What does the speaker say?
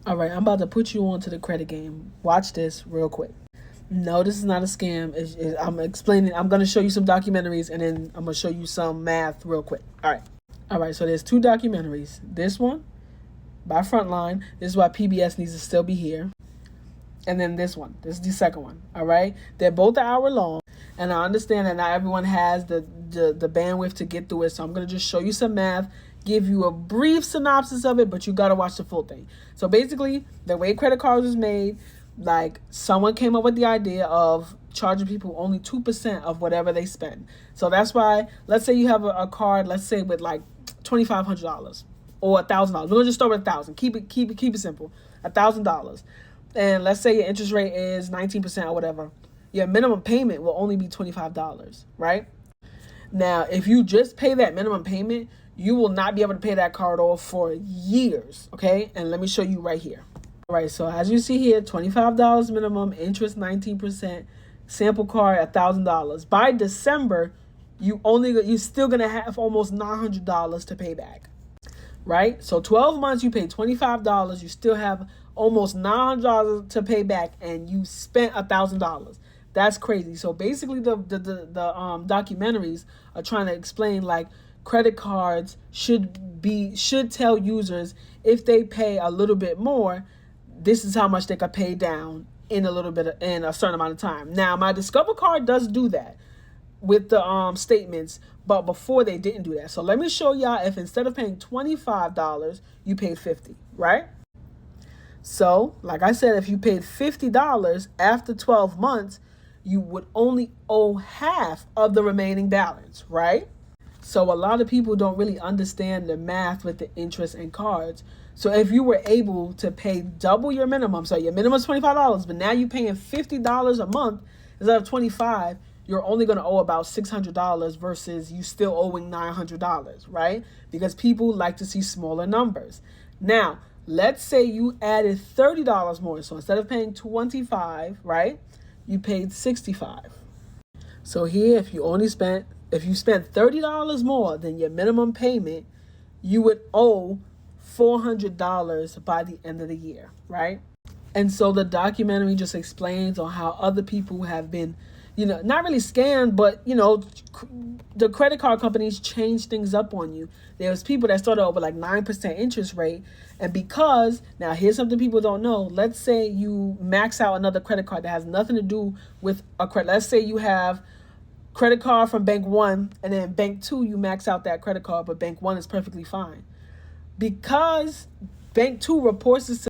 All right, I'm about to put you onto the credit game. Watch this real quick. No, this is not a scam. I'm explaining. I'm going to show you some documentaries, and then I'm going to show you some math real quick. All right. All right, so there's two documentaries. This one by Frontline. This is why PBS needs to still be here. And then this one. This is the second one. All right? They're both an hour long. And I understand that not everyone has the bandwidth to get through it. So I'm going to just show you some math, give you a brief synopsis of it, but you got to watch the full thing. So basically, the way credit cards was made, like someone came up with the idea of charging people only 2% of whatever they spend. So that's why, let's say you have a card, let's say with like $2,500 or $1,000. We're going to just start with $1,000. Keep it simple. $1,000. And let's say your interest rate is 19% or whatever. Your minimum payment will only be $25, right? Now, if you just pay that minimum payment, you will not be able to pay that card off for years, okay? And let me show you right here. All right, so as you see here, $25 minimum, interest 19%, sample card $1,000. By December, you're still gonna have almost $900 to pay back, right? So 12 months, you pay $25, you still have almost $900 to pay back, and you spent $1,000. That's crazy. So basically, the documentaries are trying to explain like credit cards should tell users if they pay a little bit more, this is how much they could pay down in a certain amount of time. Now, my Discover card does do that with the statements, but before they didn't do that. So let me show y'all if instead of paying $25, you paid $50, right? So, like I said, if you paid $50 after 12 months, you would only owe half of the remaining balance, right? So a lot of people don't really understand the math with the interest and cards. So if you were able to pay double your minimum, so your minimum is $25, but now you're paying $50 a month instead of $25, you're only going to owe about $600 versus you still owing $900, right? Because people like to see smaller numbers. Now, let's say you added $30 more. So instead of paying $25, right, you paid $65. So here, if you spent $30 more than your minimum payment, you would owe $400 by the end of the year, right? And so the documentary just explains on how other people have been, not really scammed, but, the credit card companies change things up on you. There's people that started over like 9% interest rate. And because, now here's something people don't know. Let's say you max out another credit card that has nothing to do with a credit. Let's say you have credit card from Bank 1, and then Bank 2, you max out that credit card, but Bank 1 is perfectly fine. Because Bank 2 reports this to